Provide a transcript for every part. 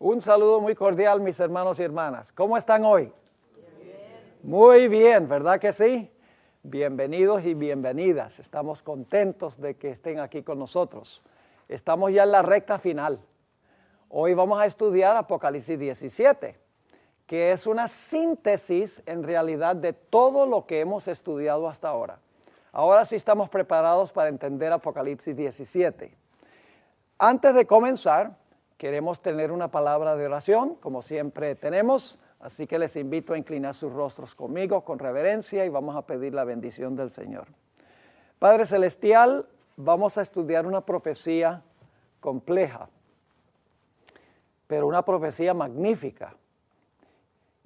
Un saludo muy cordial, mis hermanos y hermanas. ¿Cómo están hoy? Muy bien, ¿verdad que sí? Bienvenidos y bienvenidas. Estamos contentos de que estén aquí con nosotros. Estamos ya en la recta final. Hoy vamos a estudiar Apocalipsis 17, que es una síntesis en realidad de todo lo que hemos estudiado hasta ahora. Ahora sí estamos preparados para entender Apocalipsis 17. Antes de comenzar, queremos tener una palabra de oración, como siempre tenemos, así que les invito a inclinar sus rostros conmigo con reverencia y vamos a pedir la bendición del Señor. Padre Celestial, vamos a estudiar una profecía compleja, pero una profecía magnífica.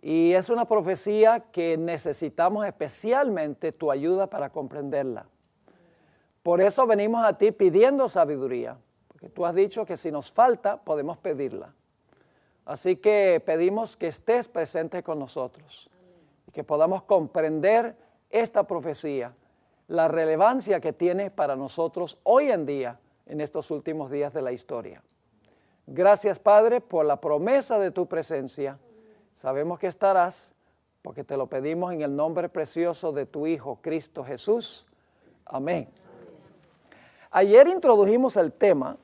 Y es una profecía que necesitamos especialmente tu ayuda para comprenderla. Por eso venimos a ti pidiendo sabiduría. Tú has dicho que si nos falta, podemos pedirla. Así que pedimos que estés presente con nosotros y que podamos comprender esta profecía, la relevancia que tiene para nosotros hoy en día, en estos últimos días de la historia. Gracias, Padre, por la promesa de tu presencia. Sabemos que estarás, porque te lo pedimos en el nombre precioso de tu Hijo, Cristo Jesús. Amén. Ayer introdujimos el tema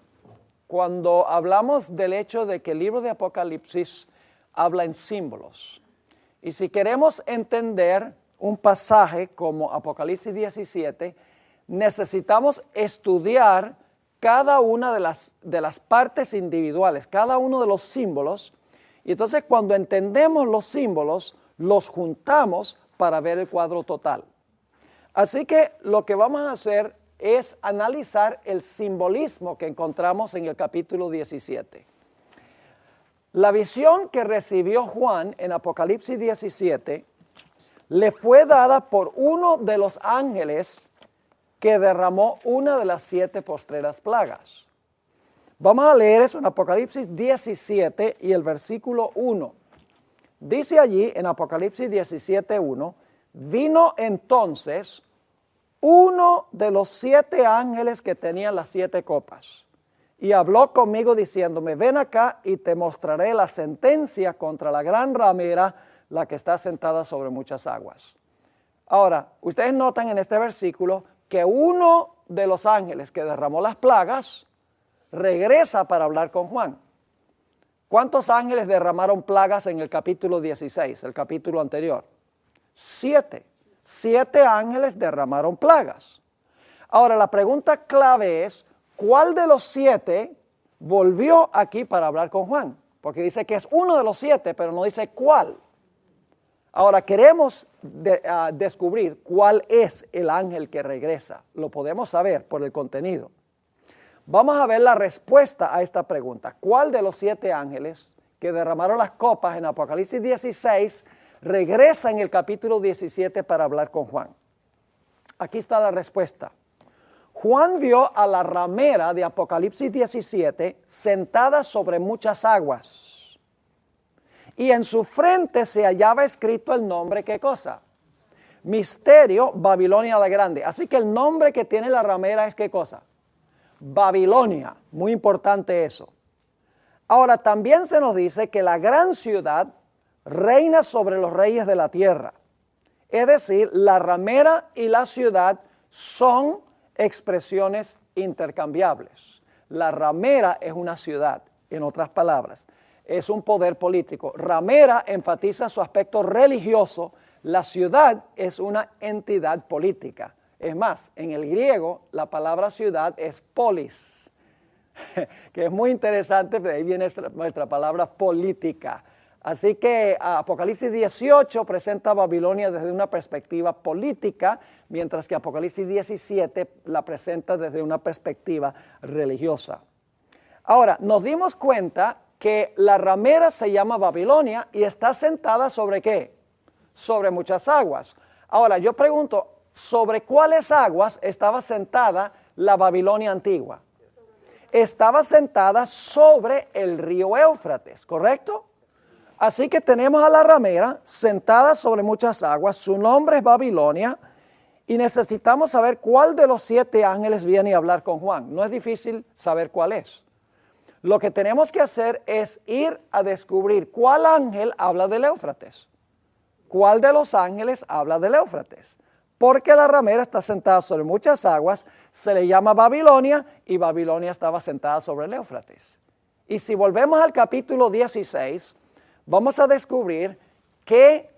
cuando hablamos del hecho de que el libro de Apocalipsis habla en símbolos. Y si queremos entender un pasaje como Apocalipsis 17, necesitamos estudiar cada una de las partes individuales, cada uno de los símbolos. Y entonces cuando entendemos los símbolos, los juntamos para ver el cuadro total. Así que lo que vamos a hacer es analizar el simbolismo que encontramos en el capítulo 17. La visión que recibió Juan en Apocalipsis 17 le fue dada por uno de los ángeles que derramó una de las 7 postreras plagas. Vamos a leer eso en Apocalipsis 17 y el versículo 1. Dice allí en Apocalipsis 17:1, vino entonces uno de los 7 ángeles que tenían las 7 copas, y habló conmigo diciéndome, ven acá y te mostraré la sentencia contra la gran ramera, la que está sentada sobre muchas aguas. Ahora, ustedes notan en este versículo que uno de los ángeles que derramó las plagas regresa para hablar con Juan. ¿Cuántos ángeles derramaron plagas en el capítulo 16, el capítulo anterior? 7. 7 ángeles derramaron plagas. Ahora la pregunta clave es, ¿cuál de los 7 volvió aquí para hablar con Juan? Porque dice que es uno de los 7, pero no dice cuál. Ahora queremos descubrir cuál es el ángel que regresa. Lo podemos saber por el contenido. Vamos a ver la respuesta a esta pregunta. ¿Cuál de los 7 ángeles que derramaron las copas en Apocalipsis 16 regresa en el capítulo 17 para hablar con Juan? Aquí está la respuesta. Juan vio a la ramera de Apocalipsis 17 sentada sobre muchas aguas. Y en su frente se hallaba escrito el nombre, ¿qué cosa? Misterio, Babilonia la Grande. Así que el nombre que tiene la ramera es ¿qué cosa? Babilonia. Muy importante eso. Ahora también se nos dice que la gran ciudad reina sobre los reyes de la tierra. Es decir, la ramera y la ciudad son expresiones intercambiables. La ramera es una ciudad, en otras palabras, es un poder político. Ramera enfatiza su aspecto religioso, la ciudad es una entidad política. Es más, en el griego la palabra ciudad es polis, que es muy interesante, de ahí viene nuestra palabra política. Así que Apocalipsis 18 presenta a Babilonia desde una perspectiva política, mientras que Apocalipsis 17 la presenta desde una perspectiva religiosa. Ahora, nos dimos cuenta que la ramera se llama Babilonia y está sentada sobre ¿qué? Sobre muchas aguas. Ahora, yo pregunto, ¿sobre cuáles aguas estaba sentada la Babilonia antigua? Estaba sentada sobre el río Éufrates, ¿correcto? Así que tenemos a la ramera sentada sobre muchas aguas, su nombre es Babilonia, y necesitamos saber cuál de los 7 ángeles viene a hablar con Juan. No es difícil saber cuál es. Lo que tenemos que hacer es ir a descubrir cuál ángel habla del Éufrates. ¿Cuál de los ángeles habla del Éufrates? Porque la ramera está sentada sobre muchas aguas, se le llama Babilonia y Babilonia estaba sentada sobre el Éufrates. Y si volvemos al capítulo 16, vamos a descubrir que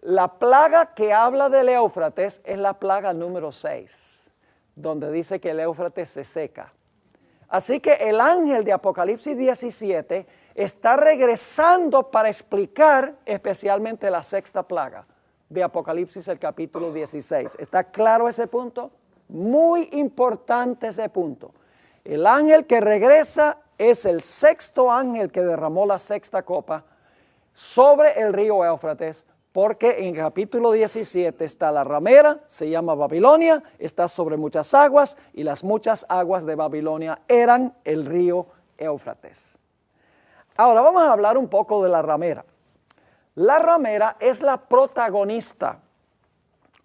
la plaga que habla del Éufrates es la plaga número 6, donde dice que el Éufrates se seca. Así que el ángel de Apocalipsis 17 está regresando para explicar especialmente la sexta plaga de Apocalipsis, el capítulo 16. ¿Está claro ese punto? Muy importante ese punto. El ángel que regresa es el sexto ángel que derramó la sexta copa sobre el río Éufrates, porque en el capítulo 17 está la ramera, se llama Babilonia, está sobre muchas aguas, y las muchas aguas de Babilonia eran el río Éufrates. Ahora vamos a hablar un poco de la ramera. La ramera es la protagonista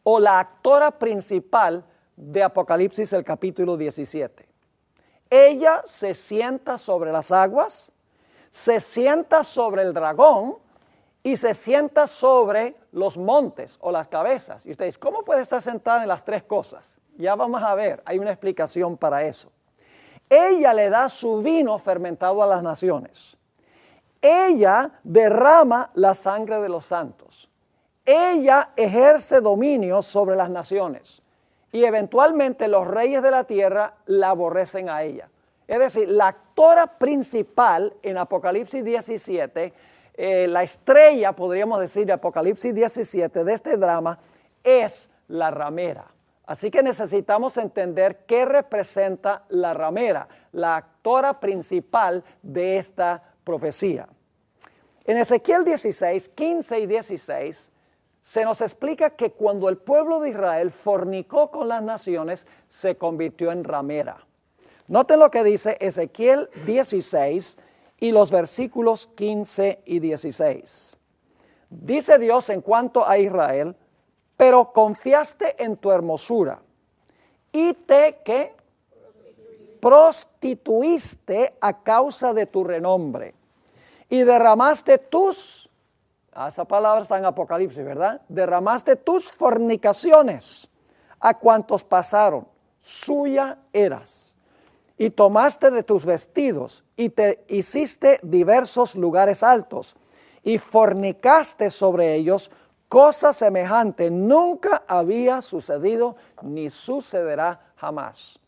o la actora principal de Apocalipsis, el capítulo 17. Ella se sienta sobre las aguas, se sienta sobre el dragón y se sienta sobre los montes o las cabezas. Y ustedes, ¿cómo puede estar sentada en las tres cosas? Ya vamos a ver, hay una explicación para eso. Ella le da su vino fermentado a las naciones. Ella derrama la sangre de los santos. Ella ejerce dominio sobre las naciones. Y eventualmente los reyes de la tierra la aborrecen a ella. Es decir, la actora principal en Apocalipsis 17, la estrella, podríamos decir, de Apocalipsis 17, de este drama, es la ramera. Así que necesitamos entender qué representa la ramera, la actora principal de esta profecía. En Ezequiel 16, 15 y 16, se nos explica que cuando el pueblo de Israel fornicó con las naciones, se convirtió en ramera. Noten lo que dice Ezequiel 16 y los versículos 15 y 16. Dice Dios en cuanto a Israel: pero confiaste en tu hermosura y te prostituiste a causa de tu renombre y derramaste esa palabra está en Apocalipsis, ¿verdad? Derramaste tus fornicaciones a cuantos pasaron, suya eras. Y tomaste de tus vestidos y te hiciste diversos lugares altos y fornicaste sobre ellos. Cosa semejante nunca había sucedido ni sucederá jamás.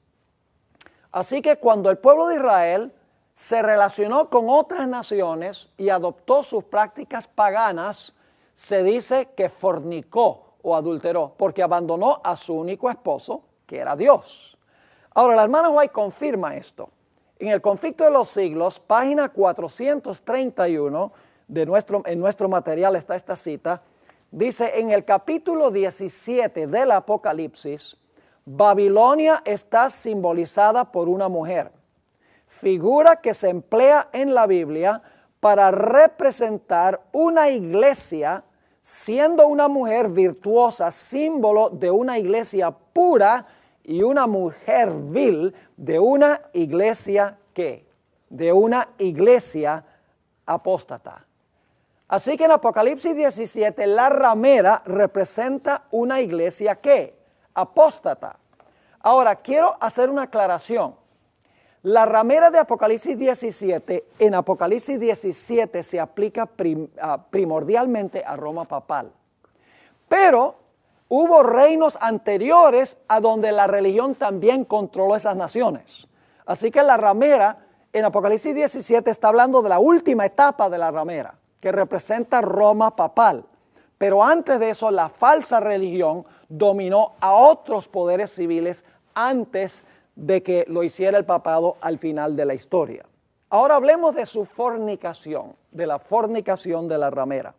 Así que cuando el pueblo de Israel se relacionó con otras naciones y adoptó sus prácticas paganas, se dice que fornicó o adulteró, porque abandonó a su único esposo, que era Dios. Ahora, la hermana White confirma esto. En el Conflicto de los Siglos, página 431, en nuestro material está esta cita. Dice, en el capítulo 17 del Apocalipsis, Babilonia está simbolizada por una mujer, figura que se emplea en la Biblia para representar una iglesia, siendo una mujer virtuosa, símbolo de una iglesia pura, y una mujer vil de una iglesia ¿qué? De una iglesia apóstata. Así que en Apocalipsis 17 la ramera representa una iglesia ¿qué? Apóstata. Ahora quiero hacer una aclaración. La ramera de Apocalipsis 17 en Apocalipsis 17 se aplica primordialmente a Roma papal. Pero hubo reinos anteriores a donde la religión también controló esas naciones. Así que la ramera en Apocalipsis 17 está hablando de la última etapa de la ramera, que representa Roma papal. Pero antes de eso, la falsa religión dominó a otros poderes civiles antes de que lo hiciera el papado al final de la historia. Ahora hablemos de su fornicación, de la fornicación de la ramera.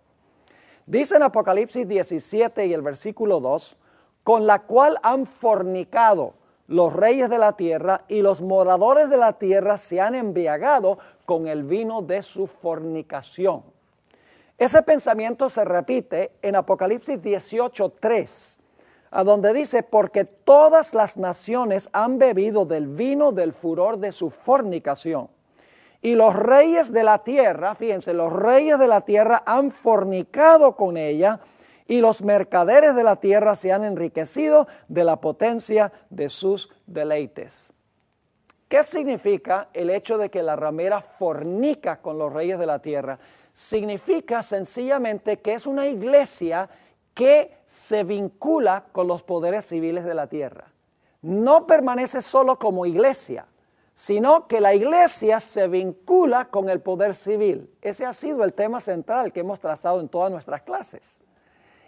Dice en Apocalipsis 17 y el versículo 2, con la cual han fornicado los reyes de la tierra y los moradores de la tierra se han embriagado con el vino de su fornicación. Ese pensamiento se repite en Apocalipsis 18:3, a donde dice, porque todas las naciones han bebido del vino del furor de su fornicación. Y los reyes de la tierra, fíjense, los reyes de la tierra han fornicado con ella y los mercaderes de la tierra se han enriquecido de la potencia de sus deleites. ¿Qué significa el hecho de que la ramera fornica con los reyes de la tierra? Significa sencillamente que es una iglesia que se vincula con los poderes civiles de la tierra. No permanece solo como iglesia, sino que la iglesia se vincula con el poder civil. Ese ha sido el tema central que hemos trazado en todas nuestras clases.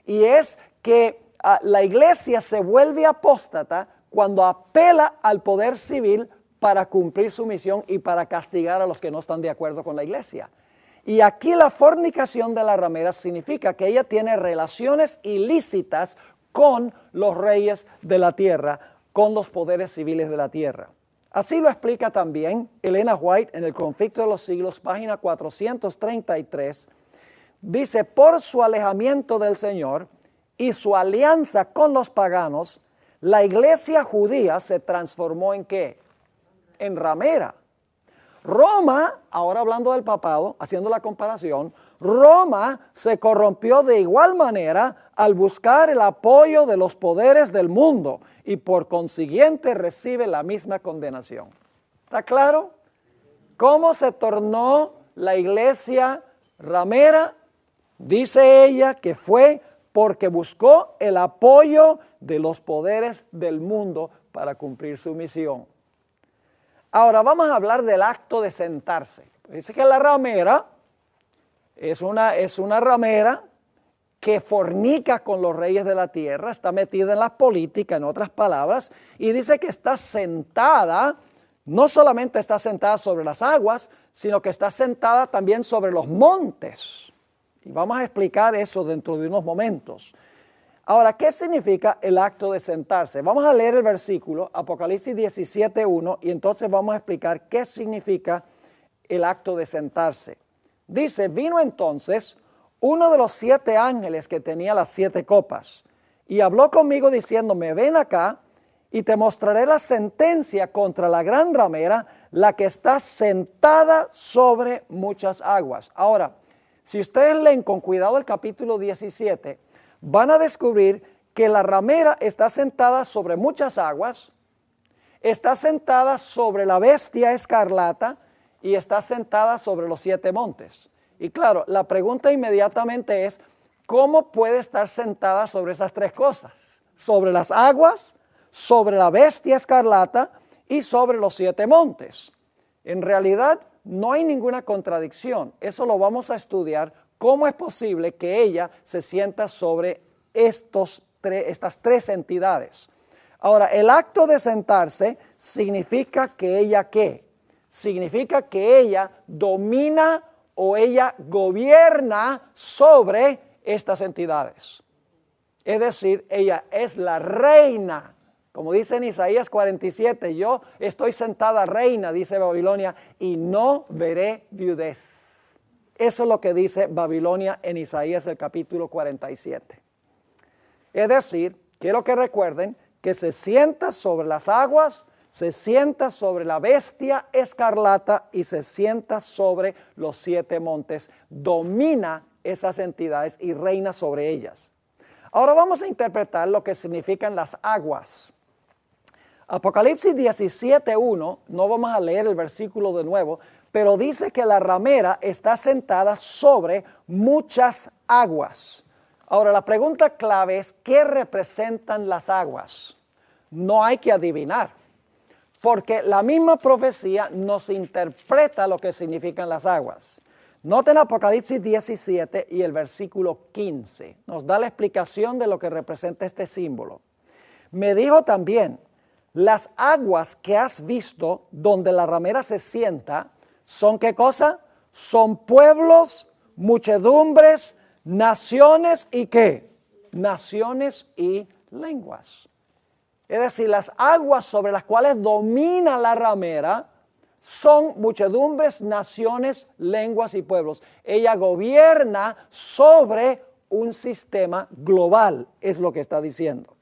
Y es que la iglesia se vuelve apóstata cuando apela al poder civil para cumplir su misión y para castigar a los que no están de acuerdo con la iglesia. Y aquí la fornicación de la ramera significa que ella tiene relaciones ilícitas con los reyes de la tierra, con los poderes civiles de la tierra. Así lo explica también Elena White en El Conflicto de los Siglos, página 433. Dice, por su alejamiento del Señor y su alianza con los paganos, la iglesia judía se transformó ¿en qué? En ramera. Roma, ahora hablando del papado, haciendo la comparación, Roma se corrompió de igual manera al buscar el apoyo de los poderes del mundo y por consiguiente recibe la misma condenación. ¿Está claro? ¿Cómo se tornó la iglesia ramera? Dice ella que fue porque buscó el apoyo de los poderes del mundo para cumplir su misión. Ahora vamos a hablar del acto de sentarse. Dice que la ramera es una ramera que fornica con los reyes de la tierra, está metida en la política, en otras palabras, y dice que está sentada, no solamente está sentada sobre las aguas, sino que está sentada también sobre los montes. Y vamos a explicar eso dentro de unos momentos. Ahora, ¿qué significa el acto de sentarse? Vamos a leer el versículo, Apocalipsis 17:1, y entonces vamos a explicar qué significa el acto de sentarse. Dice, vino entonces uno de los 7 ángeles que tenía las 7 copas, y habló conmigo diciéndome, ven acá, y te mostraré la sentencia contra la gran ramera, la que está sentada sobre muchas aguas. Ahora, si ustedes leen con cuidado el capítulo 17, van a descubrir que la ramera está sentada sobre muchas aguas, está sentada sobre la bestia escarlata y está sentada sobre los 7 montes. Y claro, la pregunta inmediatamente es, ¿cómo puede estar sentada sobre esas 3 cosas? Sobre las aguas, sobre la bestia escarlata y sobre los 7 montes. En realidad no hay ninguna contradicción. Eso lo vamos a estudiar. ¿Cómo es posible que ella se sienta sobre estas 3 entidades? Ahora, el acto de sentarse significa que ella ¿qué? Significa que ella domina o ella gobierna sobre estas entidades. Es decir, ella es la reina. Como dice en Isaías 47, yo estoy sentada reina, dice Babilonia, y no veré viudez. Eso es lo que dice Babilonia en Isaías el capítulo 47. Es decir, quiero que recuerden que se sienta sobre las aguas, se sienta sobre la bestia escarlata y se sienta sobre los 7 montes. Domina esas entidades y reina sobre ellas. Ahora vamos a interpretar lo que significan las aguas. Apocalipsis 17:1, no vamos a leer el versículo de nuevo, pero dice que la ramera está sentada sobre muchas aguas. Ahora la pregunta clave es, ¿qué representan las aguas? No hay que adivinar, porque la misma profecía nos interpreta lo que significan las aguas. Noten Apocalipsis 17 y el versículo 15, nos da la explicación de lo que representa este símbolo. Me dijo también, las aguas que has visto donde la ramera se sienta, ¿son qué cosa? Son pueblos, muchedumbres, naciones y ¿qué? Naciones y lenguas. Es decir, las aguas sobre las cuales domina la ramera son muchedumbres, naciones, lenguas y pueblos. Ella gobierna sobre un sistema global, es lo que está diciendo.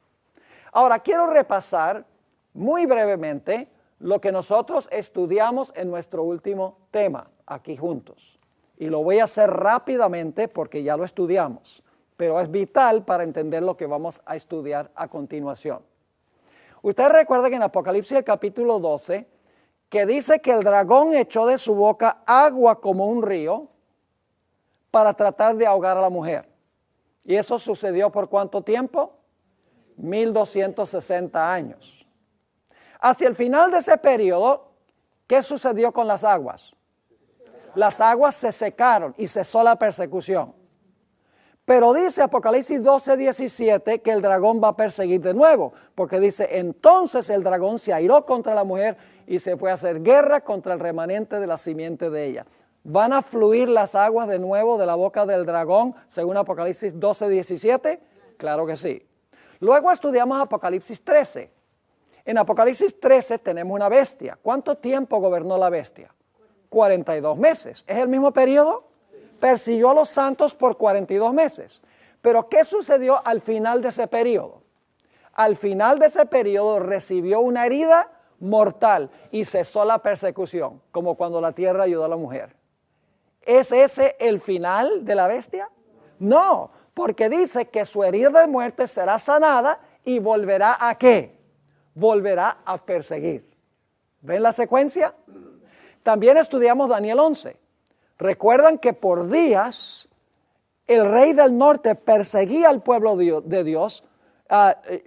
Ahora, quiero repasar muy brevemente lo que nosotros estudiamos en nuestro último tema aquí juntos. Y lo voy a hacer rápidamente porque ya lo estudiamos, pero es vital para entender lo que vamos a estudiar a continuación. Ustedes recuerdan que en Apocalipsis el capítulo 12, que dice que el dragón echó de su boca agua como un río para tratar de ahogar a la mujer. ¿Y eso sucedió por cuánto tiempo? 1260 años. Hacia el final de ese periodo, ¿qué sucedió con las aguas? Las aguas se secaron y cesó la persecución. Pero dice Apocalipsis 12:17 que el dragón va a perseguir de nuevo, porque dice, entonces el dragón se airó contra la mujer y se fue a hacer guerra contra el remanente de la simiente de ella. ¿Van a fluir las aguas de nuevo de la boca del dragón según Apocalipsis 12:17? Claro que sí. Luego estudiamos Apocalipsis 13. En Apocalipsis 13 tenemos una bestia. ¿Cuánto tiempo gobernó la bestia? 42 meses. ¿Es el mismo periodo? Persiguió a los santos por 42 meses. Pero ¿qué sucedió al final de ese periodo? Al final de ese periodo recibió una herida mortal y cesó la persecución, como cuando la tierra ayudó a la mujer. ¿Es ese el final de la bestia? No, porque dice que su herida de muerte será sanada y volverá ¿a qué? Volverá a perseguir. ¿Ven la secuencia? También estudiamos Daniel 11. Recuerdan que por días el rey del norte perseguía al pueblo de Dios,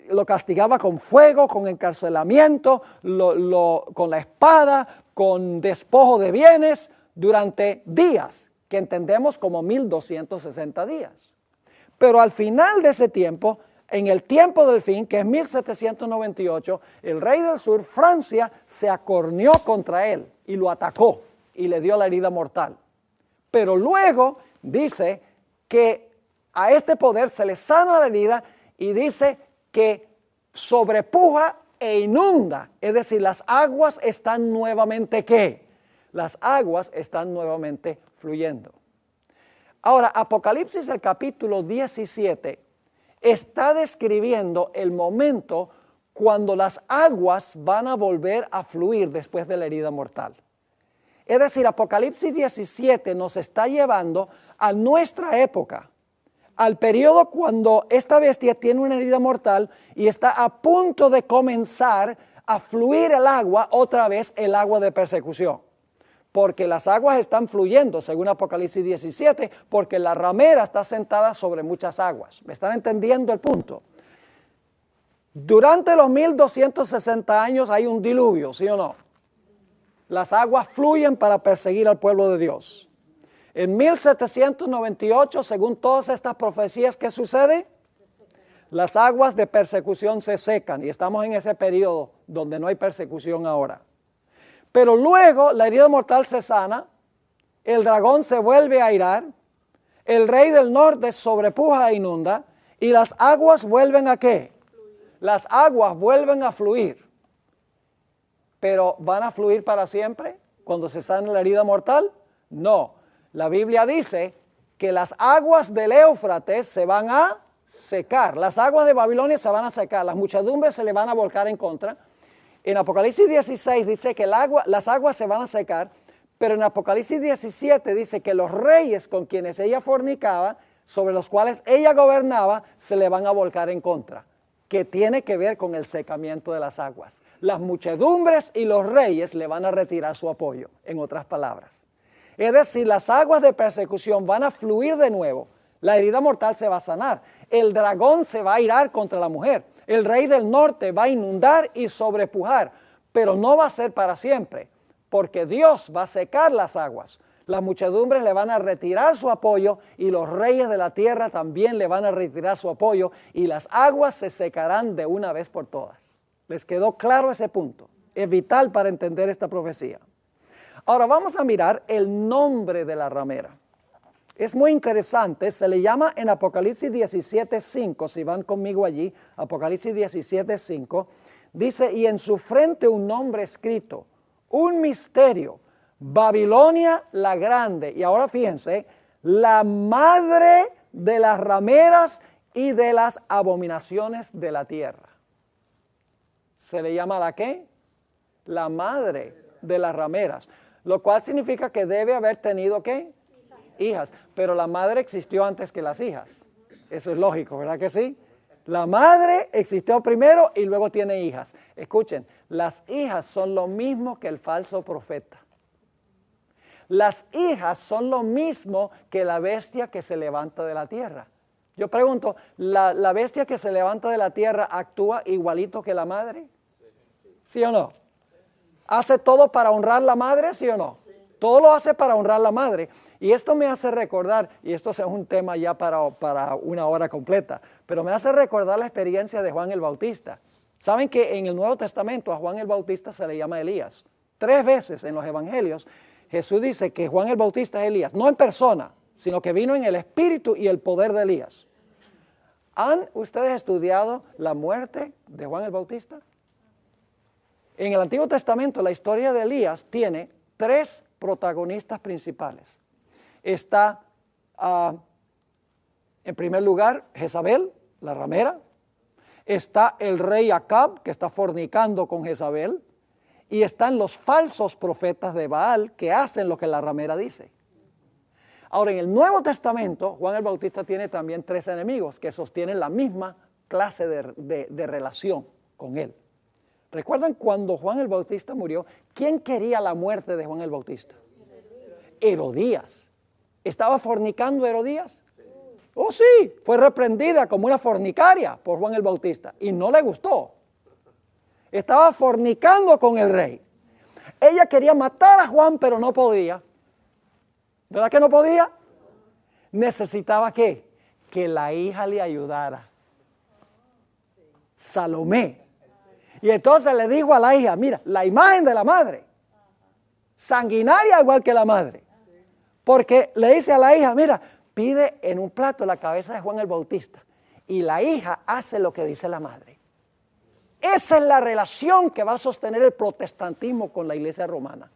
lo castigaba con fuego, con encarcelamiento, con la espada, con despojo de bienes durante días, que entendemos como 1260 días. Pero al final de ese tiempo, en el tiempo del fin, que es 1798, el rey del sur, Francia, se acorneó contra él y lo atacó y le dio la herida mortal. Pero luego dice que a este poder se le sana la herida y dice que sobrepuja e inunda. Es decir, las aguas están nuevamente ¿qué? Las aguas están nuevamente fluyendo. Ahora, Apocalipsis, el capítulo 17, está describiendo el momento cuando las aguas van a volver a fluir después de la herida mortal. Es decir, Apocalipsis 17 nos está llevando a nuestra época, al periodo cuando esta bestia tiene una herida mortal y está a punto de comenzar a fluir el agua, otra vez el agua de persecución. Porque las aguas están fluyendo, según Apocalipsis 17, porque la ramera está sentada sobre muchas aguas. ¿Me están entendiendo el punto? Durante los 1260 años hay un diluvio, ¿sí o no? Las aguas fluyen para perseguir al pueblo de Dios. En 1798, según todas estas profecías, ¿qué sucede? Las aguas de persecución se secan y estamos en ese periodo donde no hay persecución ahora. Pero luego la herida mortal se sana, el dragón se vuelve a airar, el rey del norte sobrepuja e inunda y las aguas vuelven ¿a qué? Las aguas vuelven a fluir. ¿Pero van a fluir para siempre cuando se sane la herida mortal? No. La Biblia dice que las aguas del Éufrates se van a secar. Las aguas de Babilonia se van a secar. Las muchedumbres se le van a volcar en contra. En Apocalipsis 16 dice que las aguas se van a secar. Pero en Apocalipsis 17 dice que los reyes con quienes ella fornicaba, sobre los cuales ella gobernaba, se le van a volcar en contra. Que tiene que ver con el secamiento de las aguas. Las muchedumbres y los reyes le van a retirar su apoyo, en otras palabras. Es decir, las aguas de persecución van a fluir de nuevo. La herida mortal se va a sanar. El dragón se va a irar contra la mujer. El rey del norte va a inundar y sobrepujar, pero no va a ser para siempre, porque Dios va a secar las aguas. Las muchedumbres le van a retirar su apoyo y los reyes de la tierra también le van a retirar su apoyo y las aguas se secarán de una vez por todas. ¿Les quedó claro ese punto? Es vital para entender esta profecía. Ahora vamos a mirar el nombre de la ramera. Es muy interesante, se le llama en Apocalipsis 17:5, si van conmigo allí, Apocalipsis 17:5, dice, y en su frente un nombre escrito, un misterio, Babilonia la grande. Y ahora fíjense, la madre de las rameras y de las abominaciones de la tierra. ¿Se le llama la qué? La madre de las rameras. Lo cual significa que debe haber tenido, ¿qué? Hijas. Pero la madre existió antes que las hijas. Eso es lógico, ¿verdad que sí? La madre existió primero y luego tiene hijas. Escuchen, las hijas son lo mismo que el falso profeta. Las hijas son lo mismo que la bestia que se levanta de la tierra. Yo pregunto, ¿la bestia que se levanta de la tierra actúa igualito que la madre? ¿Sí o no? ¿Hace todo para honrar la madre, sí o no? Todo lo hace para honrar la madre. Y esto me hace recordar, y esto es un tema ya para una hora completa, pero me hace recordar la experiencia de Juan el Bautista. ¿Saben que en el Nuevo Testamento a Juan el Bautista se le llama Elías? 3 veces en los evangelios Jesús dice que Juan el Bautista es Elías, no en persona, sino que vino en el espíritu y el poder de Elías. ¿Han ustedes estudiado la muerte de Juan el Bautista? En el Antiguo Testamento la historia de Elías tiene 3 protagonistas principales. Está en primer lugar Jezabel, la ramera. Está el rey Acab, que está fornicando con Jezabel. Y están los falsos profetas de Baal que hacen lo que la ramera dice. Ahora, en el Nuevo Testamento, Juan el Bautista tiene también 3 enemigos que sostienen la misma clase de relación con él. ¿Recuerdan cuando Juan el Bautista murió? ¿Quién quería la muerte de Juan el Bautista? Herodías. ¿Estaba fornicando Herodías? Oh, sí, fue reprendida como una fornicaria por Juan el Bautista y no le gustó. Estaba fornicando con el rey. Ella quería matar a Juan, pero no podía. ¿Verdad que no podía? Necesitaba ¿qué? Que la hija le ayudara. Salomé. Y entonces le dijo a la hija, mira, la imagen de la madre, sanguinaria igual que la madre. Porque le dice a la hija, mira, pide en un plato la cabeza de Juan el Bautista. Y la hija hace lo que dice la madre. Esa es la relación que va a sostener el protestantismo con la iglesia romana.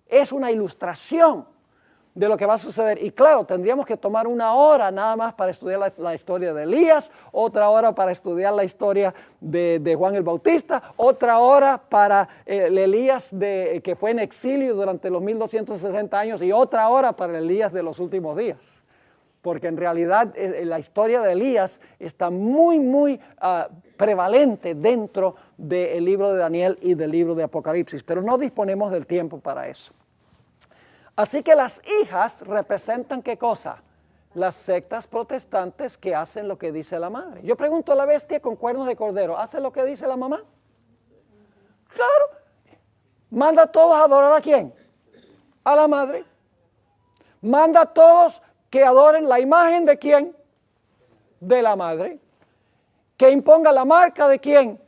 Es una ilustración de lo que va a suceder. Y claro, tendríamos que tomar 1 hora nada más para estudiar la historia de Elías, otra hora para estudiar la historia de Juan el Bautista, otra hora para el Elías que fue en exilio durante los 1260 años y otra hora para el Elías de los últimos días. Porque en realidad la historia de Elías está muy prevalente dentro del libro de Daniel y del libro de Apocalipsis, pero no disponemos del tiempo para eso. Así que las hijas representan ¿qué cosa? Las sectas protestantes que hacen lo que dice la madre. Yo pregunto a la bestia con cuernos de cordero, ¿hace lo que dice la mamá? Claro. ¿Manda a todos a adorar a quién? A la madre. ¿Manda a todos que adoren la imagen de quién? De la madre. ¿Que imponga la marca de quién?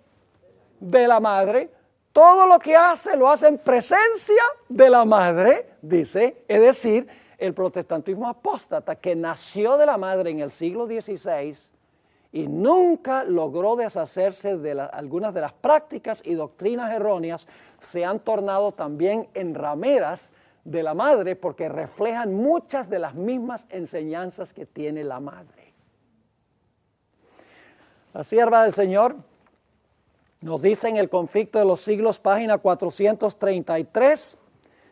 De la madre. Todo lo que hace, lo hace en presencia de la madre, dice. Es decir, el protestantismo apóstata que nació de la madre en el siglo XVI y nunca logró deshacerse de algunas de las prácticas y doctrinas erróneas, se han tornado también en rameras de la madre porque reflejan muchas de las mismas enseñanzas que tiene la madre. La sierva del Señor nos dice en el Conflicto de los Siglos, página 433,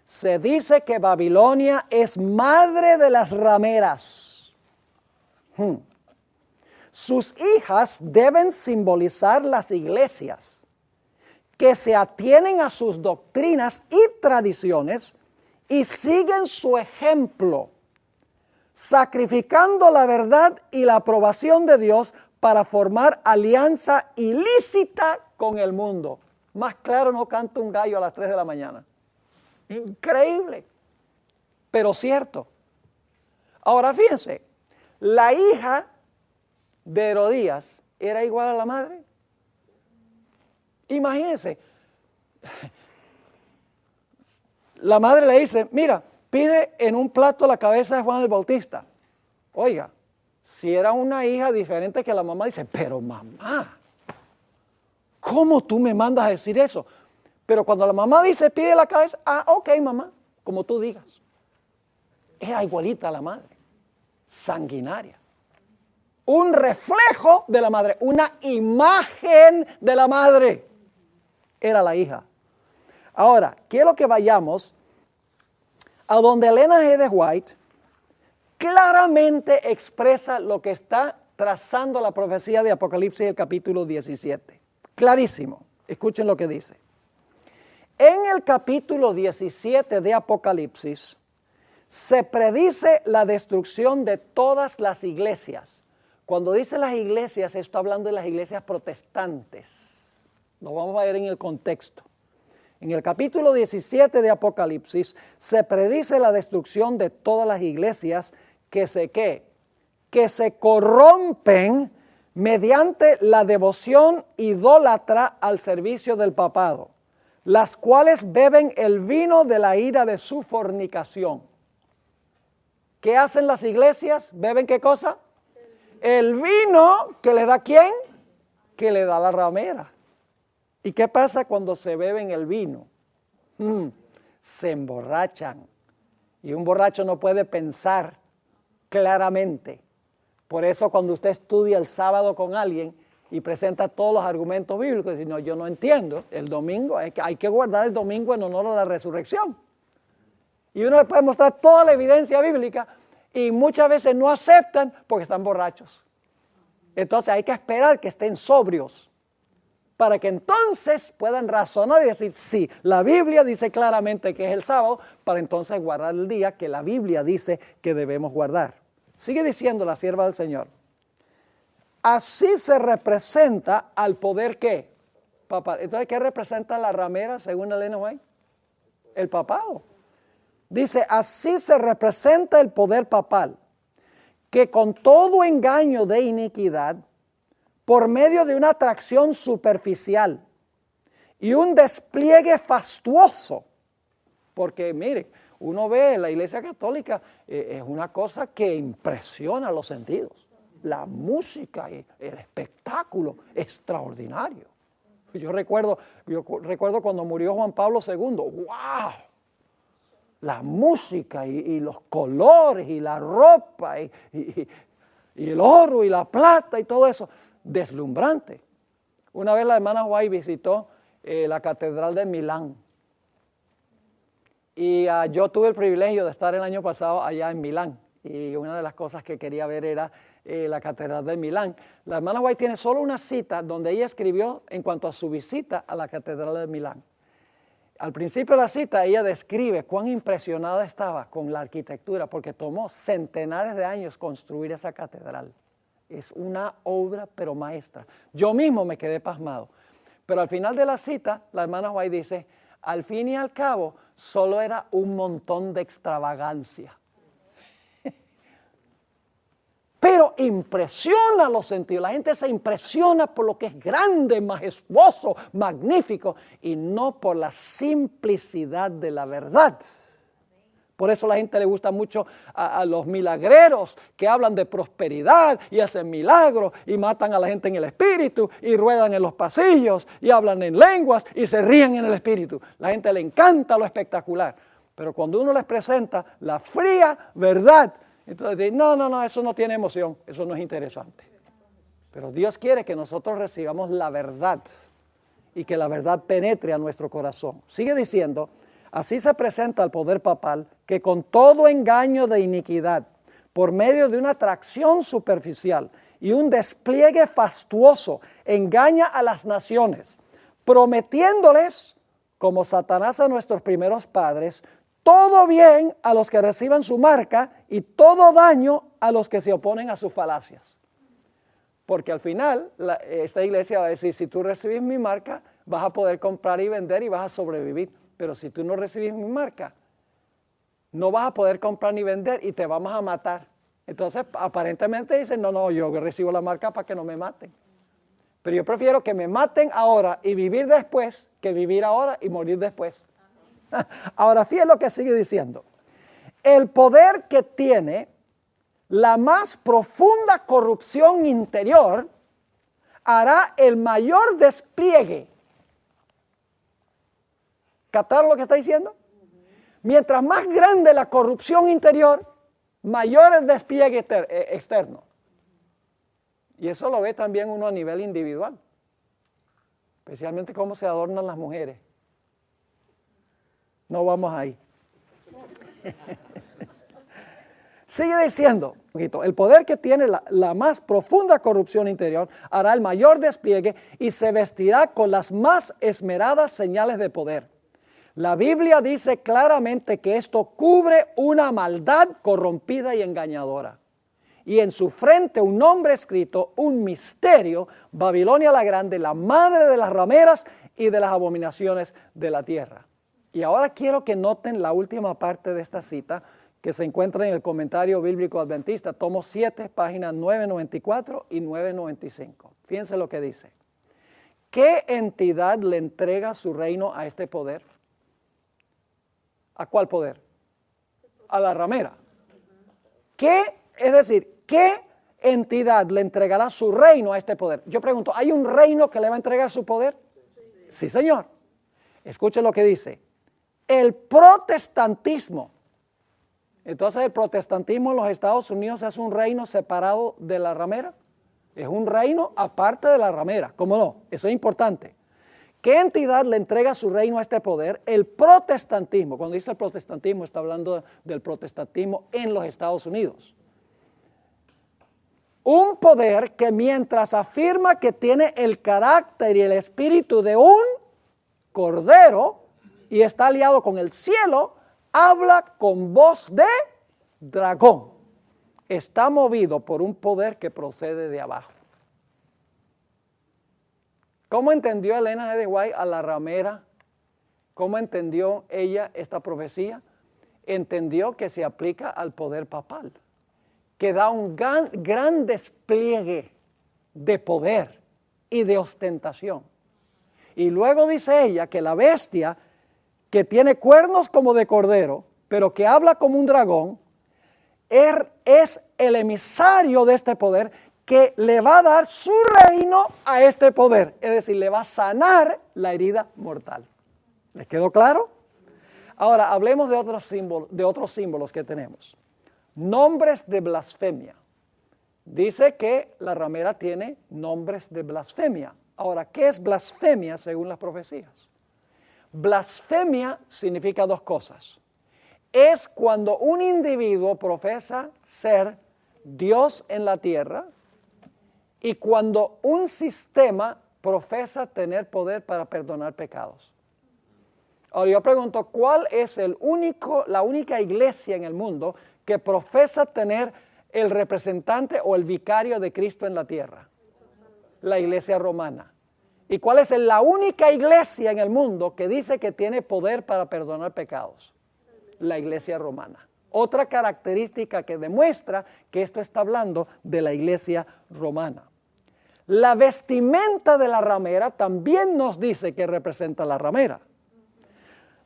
se dice que Babilonia es madre de las rameras. Sus hijas deben simbolizar las iglesias que se atienen a sus doctrinas y tradiciones y siguen su ejemplo, sacrificando la verdad y la aprobación de Dios para formar alianza ilícita con el mundo. Más claro no canta un gallo a las 3 de la mañana. Increíble, pero cierto. Ahora fíjense, la hija de Herodías era igual a la madre. Imagínense, la madre le dice, mira, pide en un plato la cabeza de Juan el Bautista. Oiga, si era una hija diferente que la mamá, dice, pero mamá, ¿cómo tú me mandas a decir eso? Pero cuando la mamá dice, pide la cabeza, ok mamá, como tú digas. Era igualita a la madre, sanguinaria. Un reflejo de la madre, una imagen de la madre. Era la hija. Ahora, quiero que vayamos a donde Elena G. de White claramente expresa lo que está trazando la profecía de Apocalipsis el capítulo 17. Clarísimo. Escuchen lo que dice. En el capítulo 17 de Apocalipsis se predice la destrucción de todas las iglesias. Cuando dice las iglesias, está hablando de las iglesias protestantes. Lo vamos a ver en el contexto. En el capítulo 17 de Apocalipsis se predice la destrucción de todas las iglesias que se corrompen mediante la devoción idólatra al servicio del papado, las cuales beben el vino de la ira de su fornicación. ¿Qué hacen las iglesias? ¿Beben qué cosa? El vino que le da ¿quién? Que le da la ramera. ¿Y qué pasa cuando se beben el vino? Se emborrachan. Y un borracho no puede pensar claramente. Por eso cuando usted estudia el sábado con alguien y presenta todos los argumentos bíblicos, dice, no, yo no entiendo, el domingo, hay que guardar el domingo en honor a la resurrección. Y uno le puede mostrar toda la evidencia bíblica y muchas veces no aceptan porque están borrachos. Entonces hay que esperar que estén sobrios para que entonces puedan razonar y decir, sí, la Biblia dice claramente que es el sábado, para entonces guardar el día que la Biblia dice que debemos guardar. Sigue diciendo la sierva del Señor. Así se representa al poder ¿qué? Papal. Entonces, ¿qué representa la ramera según Elena White? El papado. Dice, así se representa el poder papal, que con todo engaño de iniquidad, por medio de una atracción superficial y un despliegue fastuoso, porque mire, uno ve la Iglesia Católica, es una cosa que impresiona los sentidos. La música y el espectáculo extraordinario. Yo recuerdo cuando murió Juan Pablo II, ¡wow! La música y los colores y la ropa y el oro y la plata y todo eso, deslumbrante. Una vez la hermana White visitó la Catedral de Milán. Y yo tuve el privilegio de estar el año pasado allá en Milán. Y una de las cosas que quería ver era la Catedral de Milán. La hermana White tiene solo una cita donde ella escribió en cuanto a su visita a la Catedral de Milán. Al principio de la cita ella describe cuán impresionada estaba con la arquitectura porque tomó centenares de años construir esa catedral. Es una obra pero maestra. Yo mismo me quedé pasmado. Pero al final de la cita la hermana White dice, al fin y al cabo solo era un montón de extravagancia. Pero impresiona los sentidos. La gente se impresiona por lo que es grande, majestuoso, magnífico y no por la simplicidad de la verdad. Por eso a la gente le gusta mucho a los milagreros que hablan de prosperidad y hacen milagros y matan a la gente en el espíritu y ruedan en los pasillos y hablan en lenguas y se ríen en el espíritu. La gente le encanta lo espectacular. Pero cuando uno les presenta la fría verdad, entonces dicen, no, eso no tiene emoción, eso no es interesante. Pero Dios quiere que nosotros recibamos la verdad y que la verdad penetre a nuestro corazón. Sigue diciendo, así se presenta el poder papal que con todo engaño de iniquidad, por medio de una atracción superficial y un despliegue fastuoso, engaña a las naciones, prometiéndoles, como Satanás a nuestros primeros padres, todo bien a los que reciban su marca y todo daño a los que se oponen a sus falacias. Porque al final esta iglesia va a decir, si tú recibes mi marca, vas a poder comprar y vender y vas a sobrevivir. Pero si tú no recibes mi marca, no vas a poder comprar ni vender y te vamos a matar. Entonces aparentemente dicen, no, yo recibo la marca para que no me maten. Pero yo prefiero que me maten ahora y vivir después que vivir ahora y morir después. Ahora, fíjate lo que sigue diciendo. El poder que tiene la más profunda corrupción interior hará el mayor despliegue. ¿Captaron lo que está diciendo? Mientras más grande la corrupción interior, mayor el despliegue externo. Y eso lo ve también uno a nivel individual. Especialmente cómo se adornan las mujeres. No vamos ahí. Sigue diciendo, el poder que tiene la más profunda corrupción interior hará el mayor despliegue y se vestirá con las más esmeradas señales de poder. La Biblia dice claramente que esto cubre una maldad corrompida y engañadora. Y en su frente un nombre escrito, un misterio, Babilonia la Grande, la madre de las rameras y de las abominaciones de la tierra. Y ahora quiero que noten la última parte de esta cita que se encuentra en el Comentario Bíblico Adventista, tomo 7, páginas 994 y 995. Fíjense lo que dice. ¿Qué entidad le entrega su reino a este poder? ¿A cuál poder? A la ramera. Es decir, ¿qué entidad le entregará su reino a este poder? Yo pregunto, ¿hay un reino que le va a entregar su poder? Sí, señor. Escuche lo que dice. El protestantismo. Entonces, ¿el protestantismo en los Estados Unidos es un reino separado de la ramera? Es un reino aparte de la ramera. ¿Cómo no? Eso es importante. ¿Qué entidad le entrega su reino a este poder? El protestantismo. Cuando dice el protestantismo, está hablando del protestantismo en los Estados Unidos. Un poder que mientras afirma que tiene el carácter y el espíritu de un cordero y está aliado con el cielo, habla con voz de dragón. Está movido por un poder que procede de abajo. ¿Cómo entendió Elena G. de White a la ramera? ¿Cómo entendió ella esta profecía? Entendió que se aplica al poder papal, que da un gran despliegue de poder y de ostentación. Y luego dice ella que la bestia que tiene cuernos como de cordero, pero que habla como un dragón, es el emisario de este poder que le va a dar su reino a este poder. Es decir, le va a sanar la herida mortal. ¿Les quedó claro? Ahora, hablemos de otros símbolos que tenemos. Nombres de blasfemia. Dice que la ramera tiene nombres de blasfemia. Ahora, ¿qué es blasfemia según las profecías? Blasfemia significa dos cosas. Es cuando un individuo profesa ser Dios en la tierra y cuando un sistema profesa tener poder para perdonar pecados. Ahora yo pregunto, ¿cuál es la única iglesia en el mundo que profesa tener el representante o el vicario de Cristo en la tierra? La iglesia romana. ¿Y cuál es la única iglesia en el mundo que dice que tiene poder para perdonar pecados? La iglesia romana. Otra característica que demuestra que esto está hablando de la iglesia romana. La vestimenta de la ramera también nos dice que representa la ramera.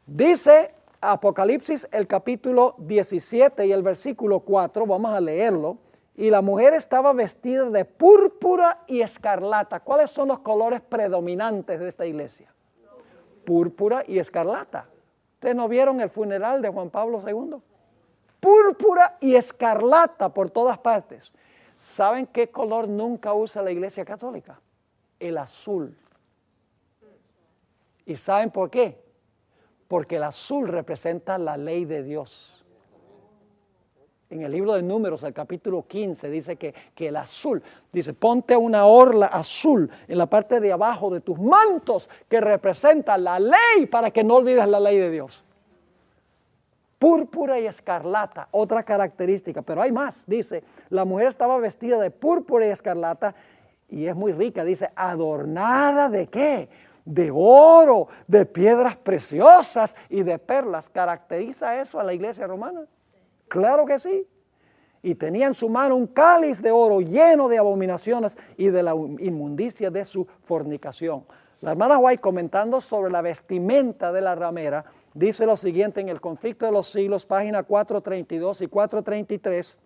Dice Apocalipsis el capítulo 17 y el versículo 4, vamos a leerlo. Y la mujer estaba vestida de púrpura y escarlata. ¿Cuáles son los colores predominantes de esta iglesia? Púrpura y escarlata. ¿Ustedes no vieron el funeral de Juan Pablo II? Púrpura y escarlata por todas partes. ¿Saben qué color nunca usa la iglesia católica? El azul. ¿Y saben por qué? Porque el azul representa la ley de Dios. En el libro de Números, el capítulo 15, dice que el azul, dice, ponte una orla azul en la parte de abajo de tus mantos que representa la ley para que no olvides la ley de Dios. Púrpura y escarlata, otra característica, pero hay más. Dice, la mujer estaba vestida de púrpura y escarlata y es muy rica, dice, adornada ¿de qué? De oro, de piedras preciosas y de perlas. ¿Caracteriza eso a la iglesia romana? Claro que sí. Y tenía en su mano un cáliz de oro lleno de abominaciones y de la inmundicia de su fornicación. La hermana White, comentando sobre la vestimenta de la ramera, dice lo siguiente en el Conflicto de los Siglos, página 432 y 433.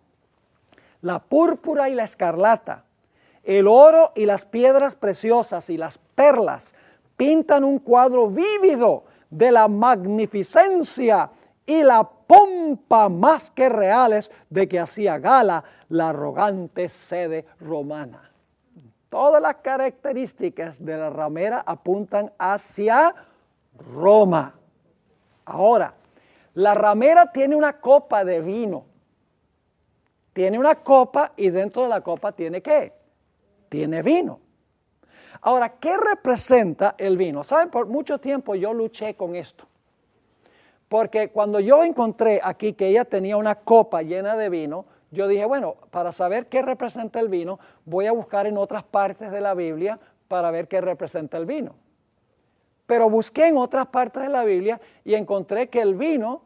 La púrpura y la escarlata, el oro y las piedras preciosas y las perlas pintan un cuadro vívido de la magnificencia y la pompa más que reales de que hacía gala la arrogante sede romana. Todas las características de la ramera apuntan hacia Roma, Ahora, la ramera tiene una copa de vino. Tiene una copa y dentro de la copa tiene ¿qué? Tiene vino. Ahora, ¿qué representa el vino? ¿Saben? Por mucho tiempo yo luché con esto. Porque cuando yo encontré aquí que ella tenía una copa llena de vino, yo dije, bueno, para saber qué representa el vino, voy a buscar en otras partes de la Biblia para ver qué representa el vino. Pero busqué en otras partes de la Biblia y encontré que el vino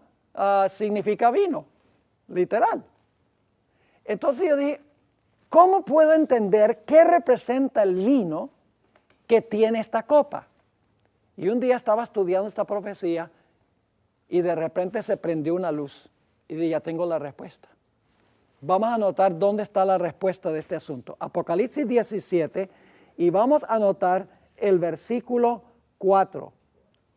significa vino, literal. Entonces yo dije, ¿cómo puedo entender qué representa el vino que tiene esta copa? Y un día estaba estudiando esta profecía y de repente se prendió una luz y dije, ya tengo la respuesta. Vamos a anotar dónde está la respuesta de este asunto. Apocalipsis 17 y vamos a anotar el versículo 4.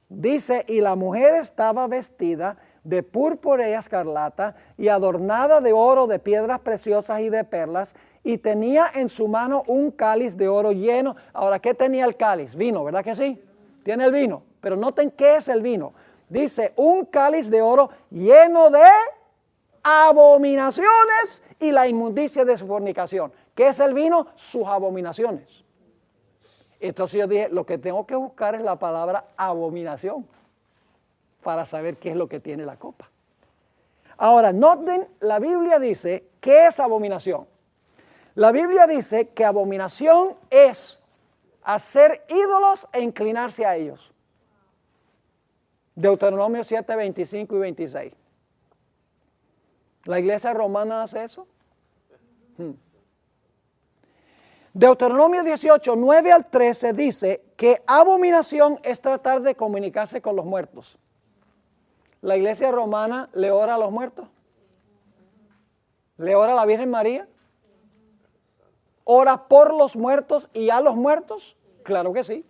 Dice, y la mujer estaba vestida de púrpura y escarlata y adornada de oro, de piedras preciosas y de perlas, y tenía en su mano un cáliz de oro lleno. Ahora, ¿qué tenía el cáliz? Vino, ¿verdad que sí? Tiene el vino, pero noten qué es el vino. Dice, un cáliz de oro lleno de abominaciones y la inmundicia de su fornicación. ¿Qué es el vino? Sus abominaciones. Entonces yo dije, lo que tengo que buscar es la palabra abominación para saber qué es lo que tiene la copa. Ahora, noten, la Biblia dice, ¿qué es abominación? La Biblia dice que abominación es hacer ídolos e inclinarse a ellos. Deuteronomio 7, 25 y 26. ¿La iglesia romana hace eso? Deuteronomio 18, 9 al 13 dice que abominación es tratar de comunicarse con los muertos. ¿La iglesia romana le ora a los muertos? ¿Le ora a la Virgen María? ¿Ora por los muertos y a los muertos? Claro que sí.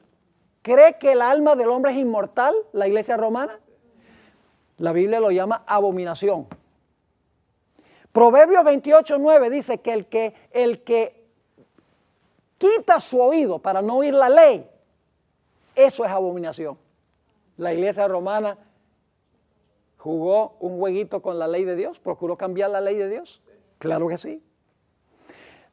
¿Cree que el alma del hombre es inmortal, la iglesia romana? La Biblia lo llama abominación. Proverbios 28, 9 dice que el que quita su oído para no oír la ley, eso es abominación. La iglesia romana jugó un jueguito con la ley de Dios, procuró cambiar la ley de Dios. Claro que sí.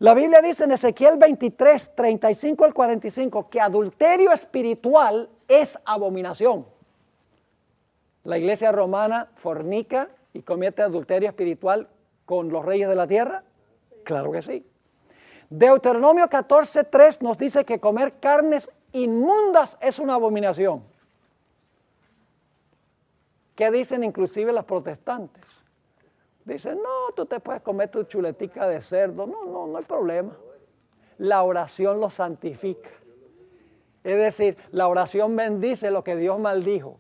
La Biblia dice en Ezequiel 23, 35 al 45 que adulterio espiritual es abominación. La iglesia romana fornica y comete adulterio espiritual con los reyes de la tierra. Claro que sí. Deuteronomio 14, 3 nos dice que comer carnes inmundas es una abominación. ¿Qué dicen inclusive los protestantes? Dicen, no, tú te puedes comer tu chuletica de cerdo. No hay problema. La oración lo santifica. Es decir, la oración bendice lo que Dios maldijo.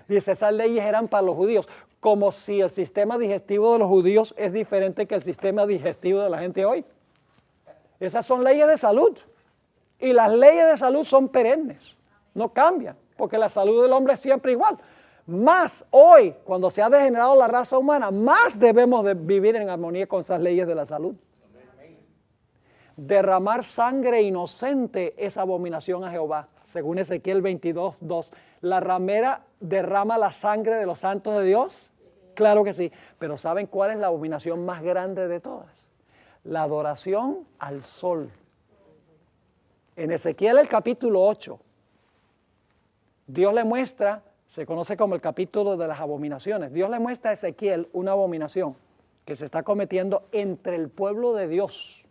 Dice, esas leyes eran para los judíos. Como si el sistema digestivo de los judíos es diferente que el sistema digestivo de la gente hoy. Esas son leyes de salud. Y las leyes de salud son perennes. No cambian, porque la salud del hombre es siempre igual. Más hoy, cuando se ha degenerado la raza humana, más debemos de vivir en armonía con esas leyes de la salud. Derramar sangre inocente es abominación a Jehová. Según Ezequiel 22, 2. ¿La ramera derrama la sangre de los santos de Dios? Claro que sí. Pero ¿saben cuál es la abominación más grande de todas? La adoración al sol. En Ezequiel el capítulo 8, Dios le muestra, se conoce como el capítulo de las abominaciones. Dios le muestra a Ezequiel una abominación que se está cometiendo entre el pueblo de Dios,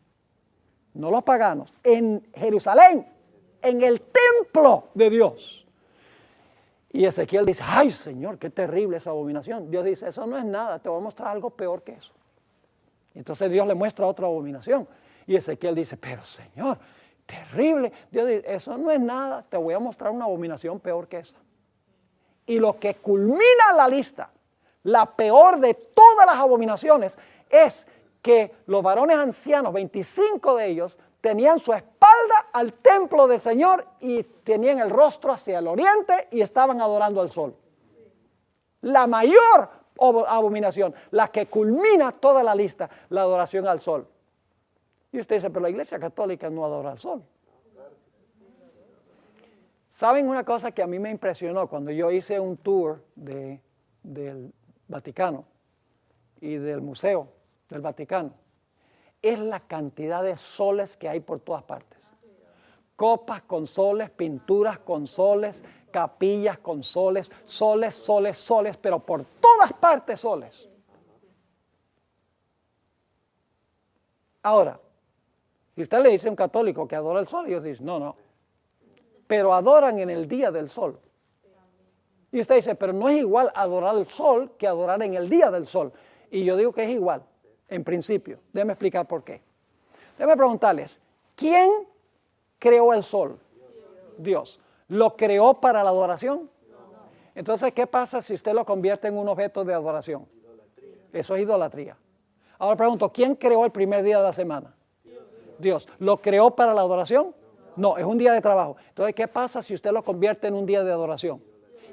no los paganos, en Jerusalén, en el templo de Dios. Y Ezequiel dice, ay Señor, qué terrible esa abominación. Dios dice, eso no es nada, te voy a mostrar algo peor que eso. Y entonces Dios le muestra otra abominación. Y Ezequiel dice, pero Señor, terrible. Dios dice, eso no es nada, te voy a mostrar una abominación peor que esa. Y lo que culmina la lista, la peor de todas las abominaciones, es que los varones ancianos, 25 de ellos, tenían su espalda al templo del Señor y tenían el rostro hacia el oriente y estaban adorando al sol. La mayor abominación, la que culmina toda la lista, la adoración al sol. Y usted dice, pero la iglesia católica no adora al sol. ¿Saben una cosa que a mí me impresionó cuando yo hice un tour del Vaticano y del Museo del Vaticano? Es la cantidad de soles que hay por todas partes. Copas con soles, pinturas con soles, capillas con soles, soles, soles, soles, pero por todas partes soles. Ahora, si usted le dice a un católico que adora el sol, ellos dicen, no, pero adoran en el día del sol. Y usted dice, pero no es igual adorar el sol que adorar en el día del sol. Y yo digo que es igual, en principio. Déjenme explicar por qué. Déjenme preguntarles, ¿quién creó el sol? Dios. ¿Lo creó para la adoración? Entonces, ¿qué pasa si usted lo convierte en un objeto de adoración? Eso es idolatría. Ahora pregunto, ¿quién creó el primer día de la semana? Dios. ¿Lo creó para la adoración? No, es un día de trabajo. Entonces, ¿qué pasa si usted lo convierte en un día de adoración?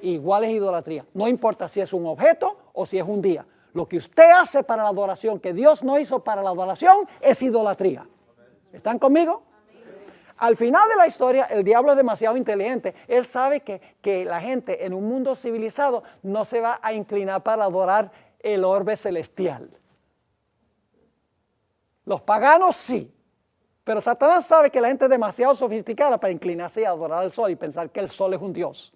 Igual es idolatría. No importa si es un objeto o si es un día. Lo que usted hace para la adoración, que Dios no hizo para la adoración, es idolatría. ¿Están conmigo? Al final de la historia, el diablo es demasiado inteligente. Él sabe que la gente en un mundo civilizado no se va a inclinar para adorar el orbe celestial. Los paganos sí. Pero Satanás sabe que la gente es demasiado sofisticada para inclinarse a adorar al sol y pensar que el sol es un dios.